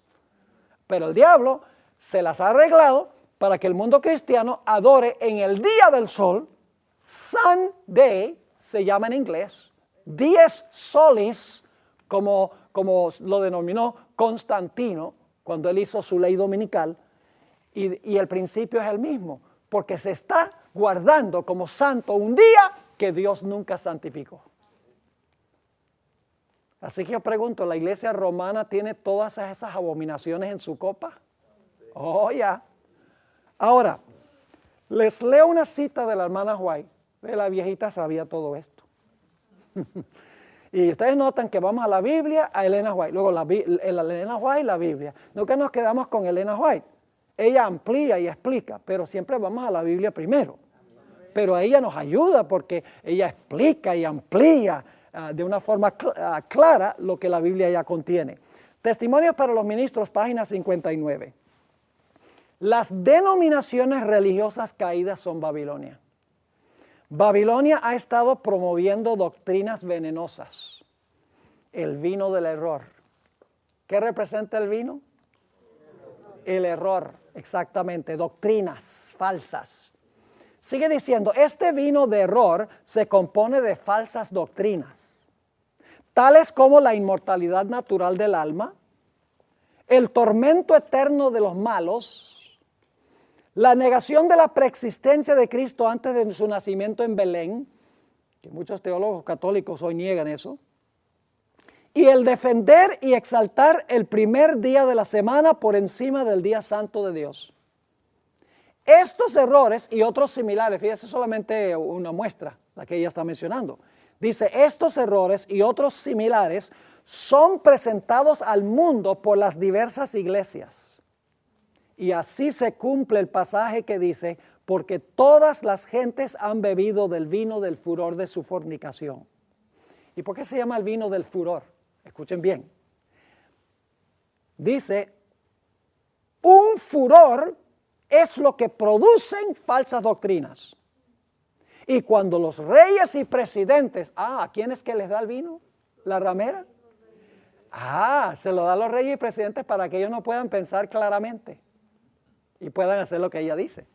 Pero el diablo se las ha arreglado para que el mundo cristiano adore en el día del sol, Sunday, se llama en inglés, dies solis, como lo denominó Constantino cuando él hizo su ley dominical, y el principio es el mismo, porque se está guardando como santo un día que Dios nunca santificó. Así que yo pregunto, ¿la iglesia romana tiene todas esas abominaciones en su copa? Oh, ya. Ahora, les leo una cita de la hermana White. La viejita sabía todo esto. Y ustedes notan que vamos a la Biblia, a Elena White. Luego Elena White, la Biblia. Nunca nos quedamos con Elena White. Ella amplía y explica, pero siempre vamos a la Biblia primero. Pero ella nos ayuda porque ella explica y amplía de una forma clara lo que la Biblia ya contiene. Testimonios para los ministros, página 59. Las denominaciones religiosas caídas son Babilonia. Babilonia ha estado promoviendo doctrinas venenosas. El vino del error. ¿Qué representa el vino? El error, exactamente, doctrinas falsas. Sigue diciendo, este vino de error se compone de falsas doctrinas, tales como la inmortalidad natural del alma, el tormento eterno de los malos, la negación de la preexistencia de Cristo antes de su nacimiento en Belén, que muchos teólogos católicos hoy niegan eso, y el defender y exaltar el primer día de la semana por encima del día santo de Dios. Estos errores y otros similares, fíjese solamente una muestra, la que ella está mencionando. Dice, estos errores y otros similares son presentados al mundo por las diversas iglesias. Y así se cumple el pasaje que dice, porque todas las gentes han bebido del vino del furor de su fornicación. ¿Y por qué se llama el vino del furor? Escuchen bien. Dice, un furor es lo que producen falsas doctrinas. Y cuando los reyes y presidentes, ¿a quién es que les da el vino? ¿La ramera? Se lo da a los reyes y presidentes para que ellos no puedan pensar claramente y puedan hacer lo que ella dice.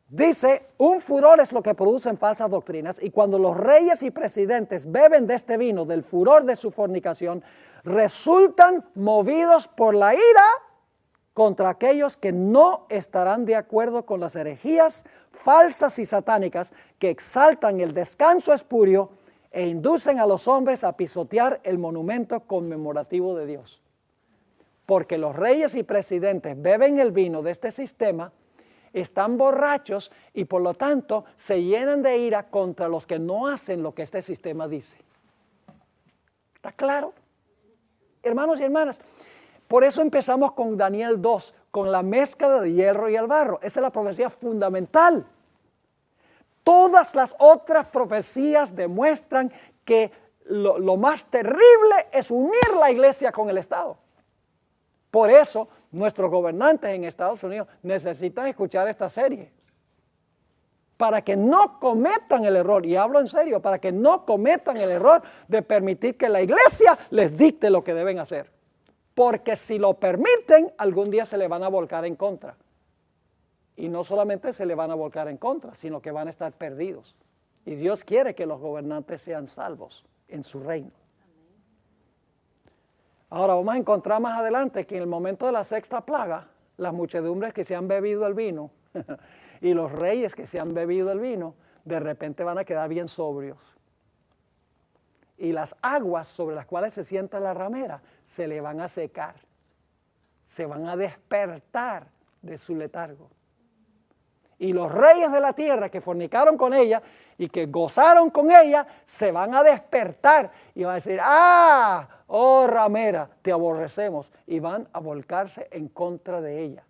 Dice, un furor es lo que producen falsas doctrinas, y cuando los reyes y presidentes beben de este vino, del furor de su fornicación, resultan movidos por la ira contra aquellos que no estarán de acuerdo con las herejías falsas y satánicas que exaltan el descanso espurio e inducen a los hombres a pisotear el monumento conmemorativo de Dios. Porque los reyes y presidentes beben el vino de este sistema, están borrachos y por lo tanto se llenan de ira contra los que no hacen lo que este sistema dice. ¿Está claro? Hermanos y hermanas, por eso empezamos con Daniel 2, con la mezcla de hierro y el barro. Esa es la profecía fundamental. Todas las otras profecías demuestran que lo más terrible es unir la iglesia con el Estado. Por eso nuestros gobernantes en Estados Unidos necesitan escuchar esta serie. Para que no cometan el error, y hablo en serio, para que no cometan el error de permitir que la iglesia les dicte lo que deben hacer. Porque si lo permiten, algún día se le van a volcar en contra. Y no solamente se le van a volcar en contra, sino que van a estar perdidos. Y Dios quiere que los gobernantes sean salvos en su reino. Ahora vamos a encontrar más adelante que en el momento de la sexta plaga, las muchedumbres que se han bebido el vino y los reyes que se han bebido el vino, de repente van a quedar bien sobrios. Y las aguas sobre las cuales se sienta la ramera se le van a secar. Se van a despertar de su letargo. Y los reyes de la tierra que fornicaron con ella y que gozaron con ella, se van a despertar y van a decir, ¡ah! Oh ramera, te aborrecemos. Y van a volcarse en contra de ella.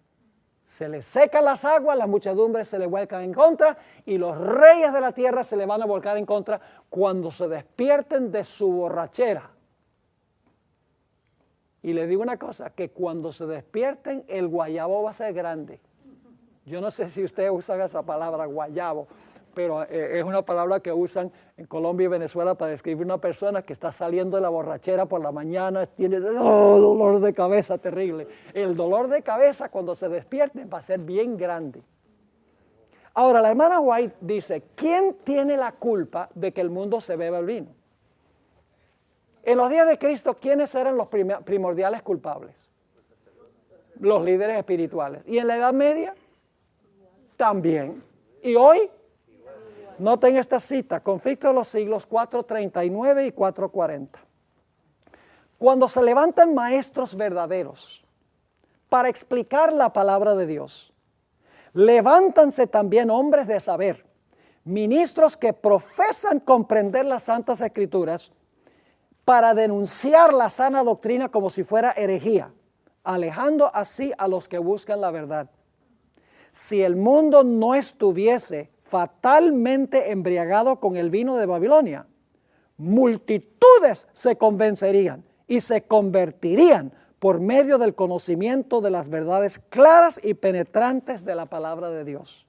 Se le secan las aguas, las muchedumbres se le vuelcan en contra y los reyes de la tierra se le van a volcar en contra cuando se despierten de su borrachera. Y le digo una cosa, que cuando se despierten el guayabo va a ser grande. Yo no sé si ustedes usan esa palabra guayabo, pero es una palabra que usan en Colombia y Venezuela para describir una persona que está saliendo de la borrachera por la mañana, tiene dolor de cabeza terrible. El dolor de cabeza cuando se despierten va a ser bien grande. Ahora, la hermana White dice, ¿quién tiene la culpa de que el mundo se beba el vino? En los días de Cristo, ¿quiénes eran los primordiales culpables? Los líderes espirituales. ¿Y en la Edad Media? También. ¿Y hoy? Noten esta cita, Conflicto de los Siglos 4:39 y 4:40. Cuando se levantan maestros verdaderos para explicar la palabra de Dios, levántanse también hombres de saber, ministros que profesan comprender las Santas Escrituras para denunciar la sana doctrina como si fuera herejía, alejando así a los que buscan la verdad. Si el mundo no estuviese fatalmente embriagado con el vino de Babilonia, multitudes se convencerían y se convertirían por medio del conocimiento de las verdades claras y penetrantes de la palabra de Dios.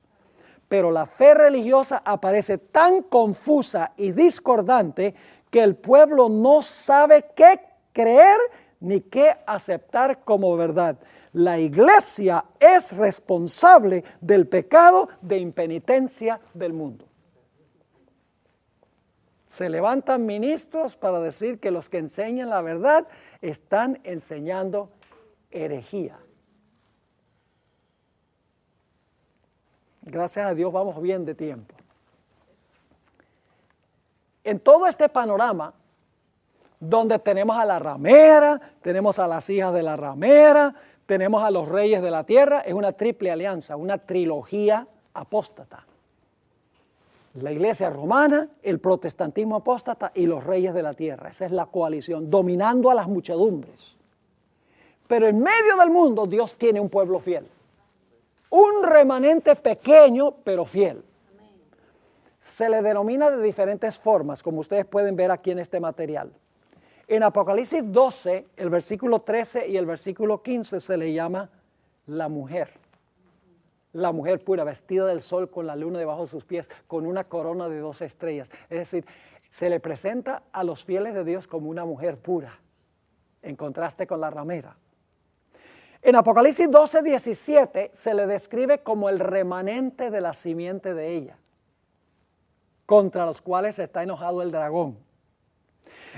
Pero la fe religiosa aparece tan confusa y discordante que el pueblo no sabe qué creer ni qué aceptar como verdad. La iglesia es responsable del pecado de impenitencia del mundo. Se levantan ministros para decir que los que enseñan la verdad están enseñando herejía. Gracias a Dios vamos bien de tiempo. En todo este panorama, donde tenemos a la ramera, tenemos a las hijas de la ramera, tenemos a los reyes de la tierra, es una triple alianza, una trilogía apóstata. La iglesia romana, el protestantismo apóstata y los reyes de la tierra. Esa es la coalición, dominando a las muchedumbres. Pero en medio del mundo Dios tiene un pueblo fiel. Un remanente pequeño, pero fiel. Se le denomina de diferentes formas, como ustedes pueden ver aquí en este material. En Apocalipsis 12, el versículo 13 y el versículo 15 se le llama la mujer. La mujer pura, vestida del sol con la luna debajo de sus pies, con una corona de 12 estrellas. Es decir, se le presenta a los fieles de Dios como una mujer pura, en contraste con la ramera. En Apocalipsis 12, 17 se le describe como el remanente de la simiente de ella, contra los cuales está enojado el dragón.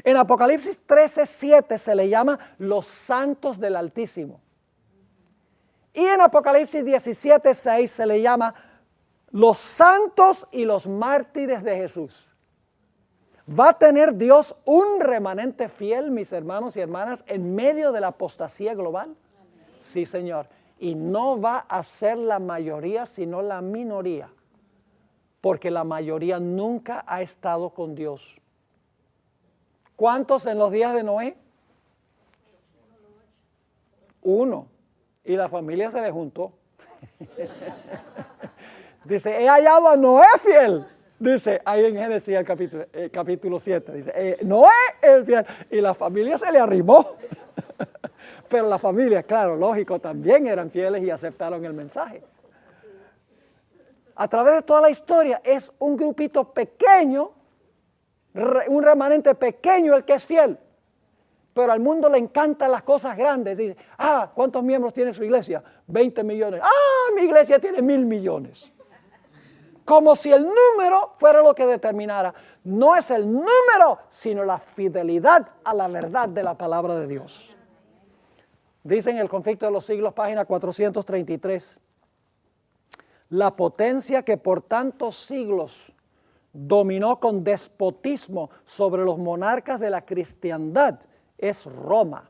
En Apocalipsis 13, 7 se le llama los santos del Altísimo. Y en Apocalipsis 17, 6 se le llama los santos y los mártires de Jesús. ¿Va a tener Dios un remanente fiel, mis hermanos y hermanas, en medio de la apostasía global? Sí, Señor. Y no va a ser la mayoría, sino la minoría. Porque la mayoría nunca ha estado con Dios. ¿Cuántos en los días de Noé? Uno. Y la familia se le juntó. Dice, he hallado a Noé fiel. Dice ahí en Génesis el capítulo 7, dice, Noé el fiel, y la familia se le arrimó. Pero la familia, claro, lógico, también eran fieles y aceptaron el mensaje. A través de toda la historia es un grupito pequeño, un remanente pequeño el que es fiel. Pero al mundo le encantan las cosas grandes. Dice, ¿cuántos miembros tiene su iglesia? 20 millones. Mi iglesia tiene 1,000 millones. Como si el número fuera lo que determinara. No es el número, sino la fidelidad a la verdad de la palabra de Dios. Dice en el Conflicto de los Siglos, página 433, la potencia que por tantos siglos dominó con despotismo sobre los monarcas de la cristiandad es Roma.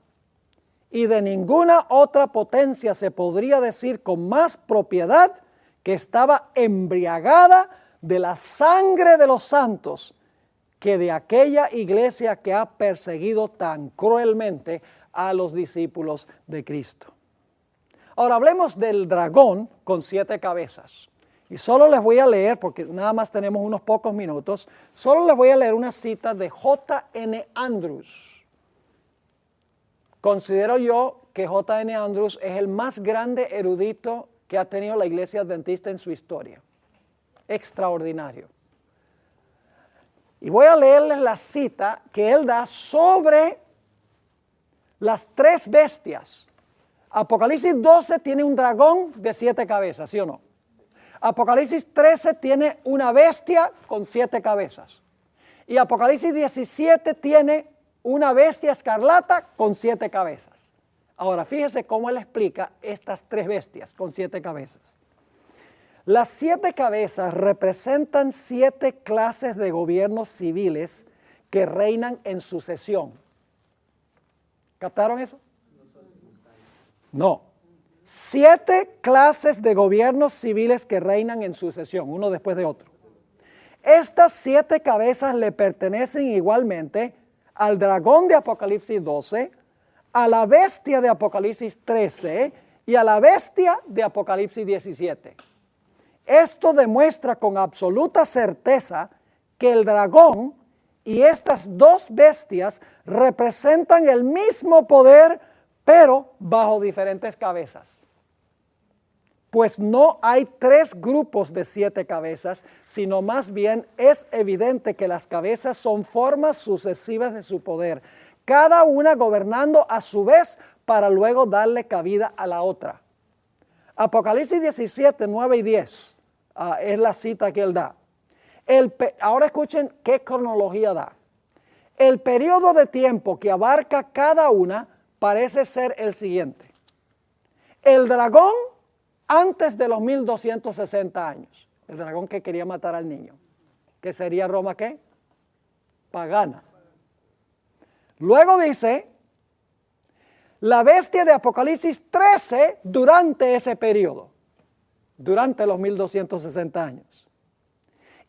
Y de ninguna otra potencia se podría decir con más propiedad que estaba embriagada de la sangre de los santos que de aquella iglesia que ha perseguido tan cruelmente a los discípulos de Cristo. Ahora hablemos del dragón con 7 cabezas. Y solo les voy a leer, porque nada más tenemos unos pocos minutos, solo les voy a leer una cita de J.N. Andrews. Considero yo que J.N. Andrews es el más grande erudito que ha tenido la Iglesia Adventista en su historia. Extraordinario. Y voy a leerles la cita que él da sobre las 3 bestias. Apocalipsis 12 tiene un dragón de 7 cabezas, ¿sí o no? Apocalipsis 13 tiene una bestia con 7 cabezas. Y Apocalipsis 17 tiene una bestia escarlata con 7 cabezas. Ahora, fíjese cómo él explica estas 3 bestias con 7 cabezas. Las 7 cabezas representan 7 clases de gobiernos civiles que reinan en sucesión. ¿Captaron eso? No. 7 clases de gobiernos civiles que reinan en sucesión, uno después de otro. Estas 7 cabezas le pertenecen igualmente al dragón de Apocalipsis 12, a la bestia de Apocalipsis 13 y a la bestia de Apocalipsis 17. Esto demuestra con absoluta certeza que el dragón y estas 2 bestias representan el mismo poder, pero bajo diferentes cabezas. Pues no hay 3 grupos de 7 cabezas, sino más bien es evidente que las cabezas son formas sucesivas de su poder, cada una gobernando a su vez para luego darle cabida a la otra. Apocalipsis 17, 9 y 10 es la cita que él da. Ahora escuchen qué cronología da. El periodo de tiempo que abarca cada una parece ser el siguiente. El dragón antes de los 1260 años. El dragón que quería matar al niño. ¿Que sería Roma qué? Pagana. Luego dice, la bestia de Apocalipsis 13 durante ese periodo. Durante los 1260 años.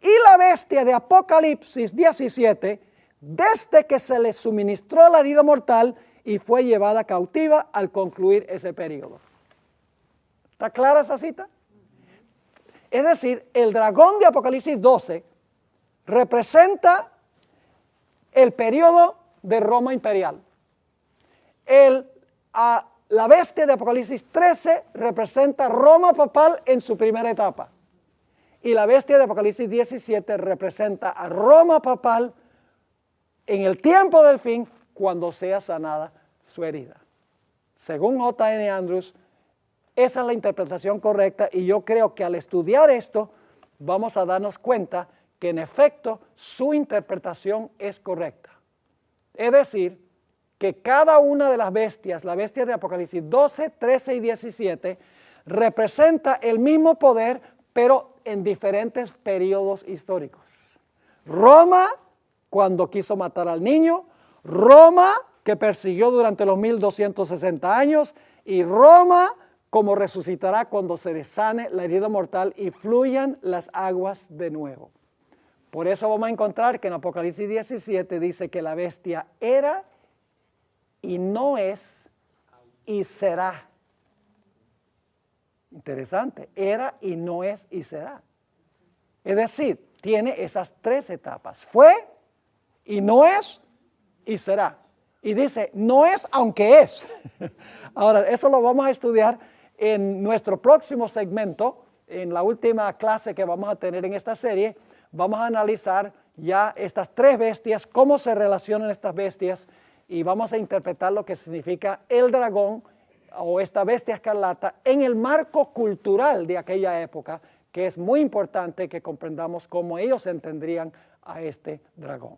Y la bestia de Apocalipsis 17 desde que se le suministró la herida mortal y fue llevada cautiva al concluir ese periodo. ¿Está clara esa cita? Es decir, el dragón de Apocalipsis 12 representa el periodo de Roma imperial. La bestia de Apocalipsis 13 representa Roma papal en su primera etapa. Y la bestia de Apocalipsis 17 representa a Roma papal en el tiempo del fin, cuando sea sanada su herida. Según J.N. Andrews, esa es la interpretación correcta, y yo creo que al estudiar esto vamos a darnos cuenta que en efecto su interpretación es correcta. Es decir, que cada una de las bestias, la bestia de Apocalipsis 12, 13 y 17, representa el mismo poder, pero en diferentes periodos históricos. Roma, cuando quiso matar al niño; Roma, que persiguió durante los 1260 años; y Roma, como resucitará cuando se desane la herida mortal y fluyan las aguas de nuevo. Por eso vamos a encontrar que en Apocalipsis 17 dice que la bestia era y no es y será. Interesante, era y no es y será. Es decir, tiene esas tres etapas. Fue, y no es, y será. Y dice, no es aunque es. Ahora, eso lo vamos a estudiar en nuestro próximo segmento, en la última clase que vamos a tener en esta serie. Vamos a analizar ya estas tres bestias, cómo se relacionan estas bestias, y vamos a interpretar lo que significa el dragón o esta bestia escarlata en el marco cultural de aquella época, que es muy importante que comprendamos cómo ellos entendrían a este dragón.